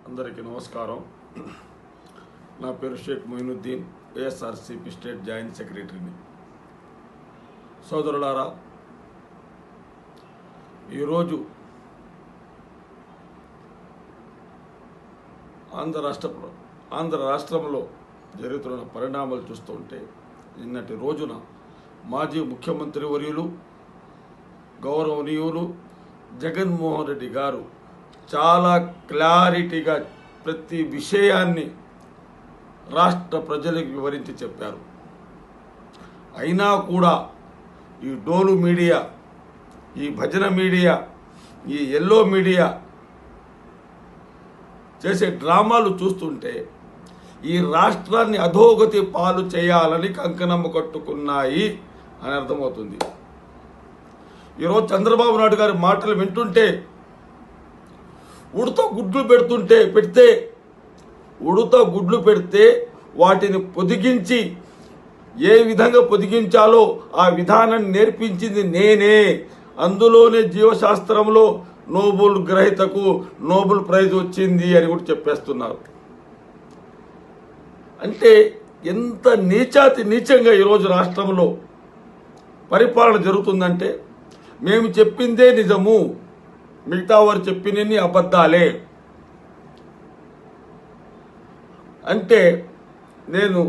అందరికీ నమస్కారం. నా పేరు షేక్ మొయినుద్దీన్, ఏఎస్ఆర్సీపీ స్టేట్ జాయింట్ సెక్రటరీని. సోదరులారా, ఈరోజు ఆంధ్ర రాష్ట్రంలో జరుగుతున్న పరిణామాలు చూస్తుంటే నిన్నటి రోజున మాజీ ముఖ్యమంత్రి వర్యులు గౌరవనీయులు జగన్మోహన్ రెడ్డి గారు చాలా క్లారిటీగా ప్రతి విషయాన్ని రాష్ట్ర ప్రజలకు వివరించి చెప్పారు. అయినా కూడా ఈ డోలు మీడియా, ఈ భజన మీడియా, ఈ ఎల్లో మీడియా చేసే డ్రామాలు చూస్తుంటే ఈ రాష్ట్రాన్ని అధోగతి పాలు చేయాలని కంకణమ్మ కట్టుకున్నాయి అని అర్థమవుతుంది. ఈరోజు చంద్రబాబు నాయుడు గారి మాటలు వింటుంటే ఉడత గుడ్లు పెడితే వాటిని పొదిగించి ఏ విధంగా పొదిగించాలో ఆ విధానాన్ని నేర్పించింది నేనే, అందులోనే జీవశాస్త్రంలో నోబెల్ గ్రహీతకు నోబెల్ ప్రైజ్ వచ్చింది అని కూడా చెప్పేస్తున్నారు. అంటే ఎంత నీచంగా ఈరోజు రాష్ట్రంలో పరిపాలన జరుగుతుందంటే మేము చెప్పిందే నిజము, మిగతా వారు చెప్పినన్ని అబద్ధాలే అంటే నేను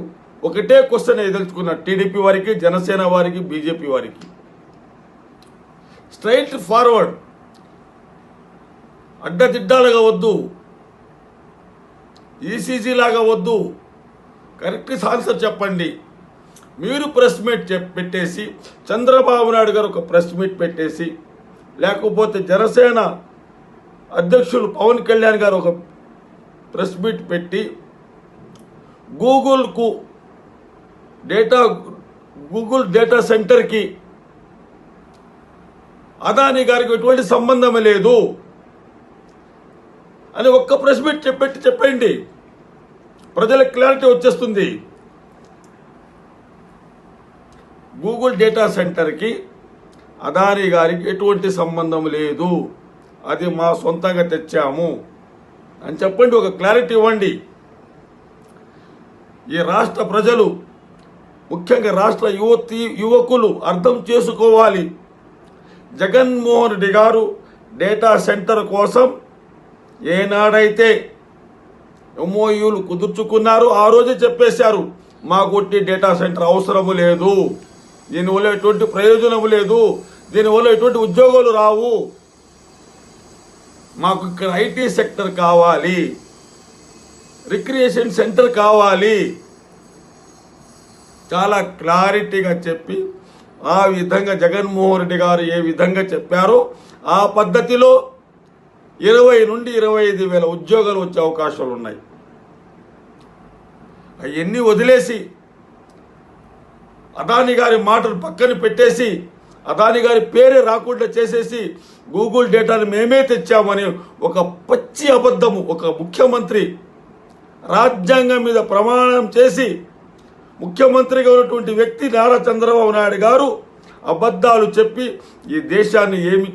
ఒకటే క్వశ్చన్ ఎదుర్కొన్నా టీడీపీ వారికి, జనసేన వారికి, బీజేపీ వారికి. స్ట్రైట్ ఫార్వర్డ్, అడ్డదిడ్డాలుగా వద్దు, ఈసీజీ లాగా వద్దు, కరెక్ట్ ఆన్సర్ చెప్పండి. మీరు ప్రెస్ మీట్ పెట్టేసి, చంద్రబాబు నాయుడు గారు ఒక ప్రెస్ మీట్ పెట్టేసి, లేకపోతే జనసేన అధ్యక్షులు పవన్ కళ్యాణ్ గారు ఒక ప్రెస్ మీట్ పెట్టి గూగుల్ డేటా సెంటర్కి అదానీ గారికి ఎటువంటి సంబంధం లేదు అని ఒక్క ప్రెస్ మీట్ చెప్పండి, ప్రజలకు క్లారిటీ వచ్చేస్తుంది. గూగుల్ డేటా సెంటర్కి అదానీ గారికి ఎటువంటి సంబంధం లేదు, అది మా సొంతంగా తెచ్చాము అని చెప్పండి, ఒక క్లారిటీ ఇవ్వండి. ఈ రాష్ట్ర ప్రజలు, ముఖ్యంగా రాష్ట్ర యువకులు అర్థం చేసుకోవాలి. జగన్మోహన్ రెడ్డి గారు డేటా సెంటర్ కోసం ఏనాడైతే ఎంఓయూలు కుదుర్చుకున్నారో ఆ రోజే చెప్పేశారు, మాకు డేటా సెంటర్ అవసరము లేదు, దీనివల్ల ఎటువంటి ప్రయోజనము లేదు, దీనివల్ల ఎటువంటి ఉద్యోగాలు రావు, మాకు ఇక్కడ ఐటీ సెక్టర్ కావాలి, రిక్రియేషన్ సెంటర్ కావాలి, చాలా క్లారిటీగా చెప్పి ఆ విధంగా జగన్మోహన్ రెడ్డి గారు ఏ విధంగా చెప్పారో ఆ పద్ధతిలో 20 నుండి 25 వేల ఉద్యోగాలు వచ్చే అవకాశాలు ఉన్నాయి. అవన్నీ వదిలేసి అదానీ గారి మాటలు పక్కన పెట్టేసి, అదానీ గారి పేరే రాకుండా చేసేసి గూగుల్ డేటాను మేమే తెచ్చామని ఒక పచ్చి అబద్ధము, ఒక ముఖ్యమంత్రి రాజ్యాంగం మీద ప్రమాణం చేసి ముఖ్యమంత్రిగా ఉన్నటువంటి వ్యక్తి నారా చంద్రబాబు నాయుడు గారు అబద్ధాలు చెప్పి ఈ దేశాన్ని ఏమి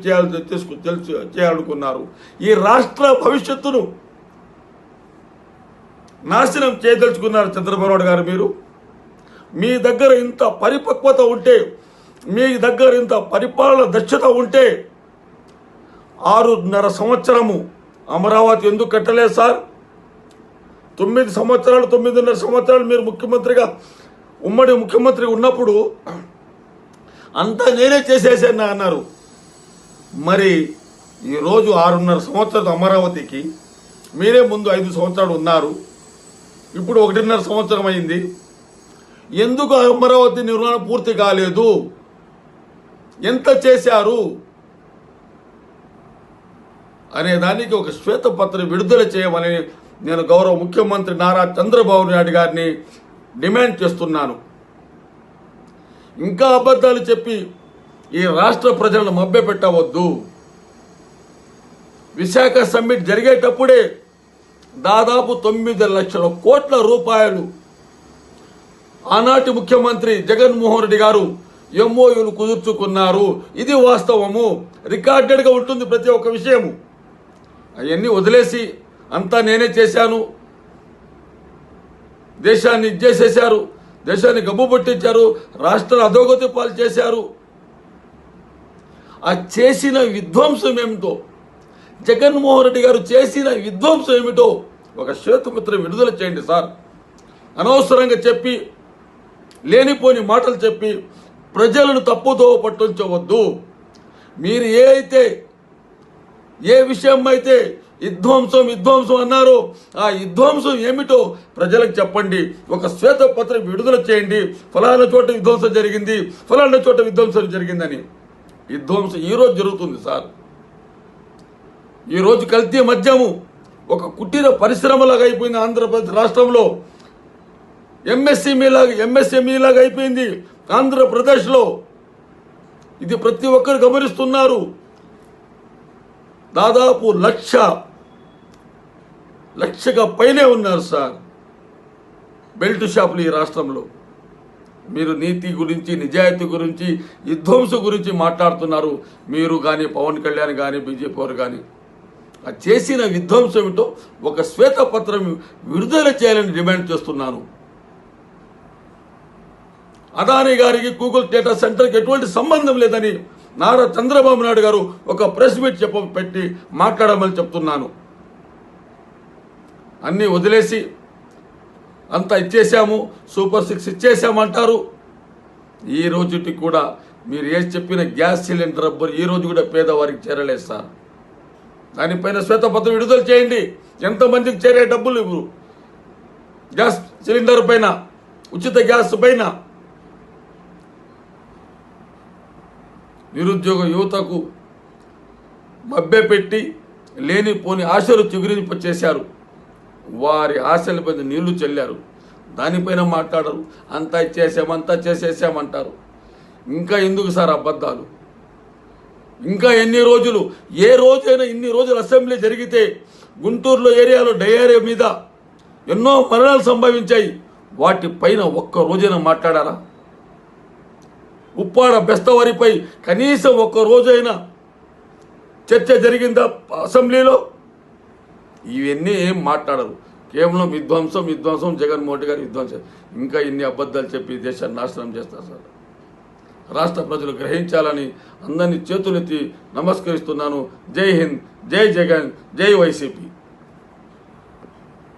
చేయాలనుకున్నారు. ఈ రాష్ట్ర భవిష్యత్తును నాశనం చేయదలుచుకున్నారు చంద్రబాబు నాయుడు గారు. మీరు మీ దగ్గర ఇంత పరిపక్వత ఉంటే, మీ దగ్గర ఇంత పరిపాలన దక్షత ఉంటే 6.5 సంవత్సరము అమరావతి ఎందుకు కట్టలేదు సార్? 9 సంవత్సరాలు 9.5 సంవత్సరాలు మీరు ముఖ్యమంత్రిగా, ఉమ్మడి ముఖ్యమంత్రి ఉన్నప్పుడు అంతా నేనే చేసేసాను అన్నారు. మరి ఈరోజు 6.5 సంవత్సరాలు అమరావతికి మీరే ముందు 5 సంవత్సరాలు ఉన్నారు, ఇప్పుడు 1.5 సంవత్సరం అయింది. ఎందుకు అమరావతి నిర్మాణం పూర్తి కాలేదు? ఎంత చేశారు అనే దానికి ఒక శ్వేతపత్రం విడుదల చేయమని నేను గౌరవ ముఖ్యమంత్రి నారా చంద్రబాబు నాయుడు గారిని డిమాండ్ చేస్తున్నాను. ఇంకా అబద్ధాలు చెప్పి ఈ రాష్ట్ర ప్రజలను మభ్యపెట్టవద్దు. విశాఖ సమ్మిట్ జరిగేటప్పుడే దాదాపు 9 లక్షల కోట్ల రూపాయలు ఆనాటి ముఖ్యమంత్రి జగన్మోహన్ రెడ్డి గారు ఎంఓయూలు కుదుర్చుకున్నారు. ఇది వాస్తవము, రికార్డెడ్గా ఉంటుంది ప్రతి ఒక్క విషయము. అవన్నీ వదిలేసి అంతా నేనే చేశాను, దేశాన్ని ఇచ్చేసేశారు, దేశాన్ని గబ్బు పట్టించారు, రాష్ట్రాన్ని అధోగతి పాలు చేశారు. ఆ చేసిన విధ్వంసం ఏమిటో, జగన్మోహన్ రెడ్డి గారు చేసిన విధ్వంసం ఏమిటో ఒక శ్వేతపత్రం విడుదల చేయండి సార్. అనవసరంగా చెప్పి, లేనిపోని మాటలు చెప్పి ప్రజలను తప్పుదో పట్టించవద్దు. మీరు ఏ విషయం అయితే విధ్వంసం అన్నారో ఆ విధ్వంసం ఏమిటో ప్రజలకు చెప్పండి. ఒక శ్వేతపత్రం విడుదల చేయండి. ఫలానా చోట విధ్వంసం జరిగింది, ఫలానా చోట విధ్వంసం జరిగిందని. విధ్వంసం ఈరోజు జరుగుతుంది సార్. ఈరోజు కల్తీ మద్యము ఒక కుటీర పరిశ్రమలాగా అయిపోయింది ఆంధ్రప్రదేశ్ రాష్ట్రంలో. ఎంఎస్ఎంఈ లాగా అయిపోయింది ఆంధ్రప్రదేశ్లో. ఇది ప్రతి ఒక్కరు గమనిస్తున్నారు. దాదాపు లక్షగా పైనే ఉన్నారు సార్ బెల్ట్ షాపులు ఈ రాష్ట్రంలో. మీరు నీతి గురించి, నిజాయితీ గురించి, విధ్వంసం గురించి మాట్లాడుతున్నారు. మీరు కానీ, పవన్ కళ్యాణ్ కానీ, బీజేపీ వారు కానీ. ఆ చేసిన విధ్వంసం ఏమిటో ఒక శ్వేతపత్రం విడుదల చేయాలని డిమాండ్ చేస్తున్నాను. అదానీ గారికి గూగుల్ డేటా సెంటర్కి ఎటువంటి సంబంధం లేదని నారా చంద్రబాబు నాయుడు గారు ఒక ప్రెస్ మీట్ పెట్టి మాట్లాడమని చెప్తున్నాను. అన్నీ వదిలేసి అంతా ఇచ్చేసాము, సూపర్ 6 ఇచ్చేసామంటారు. ఈ రోజుకి కూడా మీరు ఏం చెప్పిన గ్యాస్ సిలిండర్ రబ్బర్ ఈ రోజు కూడా పేదవారికి చేరలేదు సార్. దానిపైన శ్వేతపత్రం విడుదల చేయండి. ఎంతమందికి చేరే డబ్బులు ఇవ్వరు. గ్యాస్ సిలిండర్ పైన, ఉచిత గ్యాస్ పైన. నిరుద్యోగ యువతకు మభ్యపెట్టి లేనిపోని ఆశలు చిగురింపచేశారు. వారి ఆశలపై నీళ్లు చల్లారు. దానిపైన మాట్లాడరు. అంతా చేసేసామంటారు. ఇంకా ఎందుకు సార్ అబద్ధాలు? ఇంకా ఎన్ని రోజులు? ఏ రోజైనా ఇన్ని రోజులు అసెంబ్లీ జరిగితే గుంటూరులో ఏరియాలో డయేరియా మీద ఎన్నో మరణాలు సంభవించాయి. వాటిపైన ఒక్క రోజైనా మాట్లాడారా? ఉప్పాడ బెస్తవారిపై కనీసం ఒక్క రోజైనా చర్చ జరిగిందా అసెంబ్లీలో? ఇవన్నీ ఏం మాట్లాడరు. కేవలం విధ్వంసం జగన్మోహన్ రెడ్డి గారి విధ్వంసం. ఇంకా ఇన్ని అబద్ధాలు చెప్పి దేశాన్ని నాశనం చేస్తారు సార్. రాష్ట్ర ప్రజలు గ్రహించాలని అందరినీ చేతులెత్తి నమస్కరిస్తున్నాను. జై హింద్, జై జగన్, జై వైసీపీ.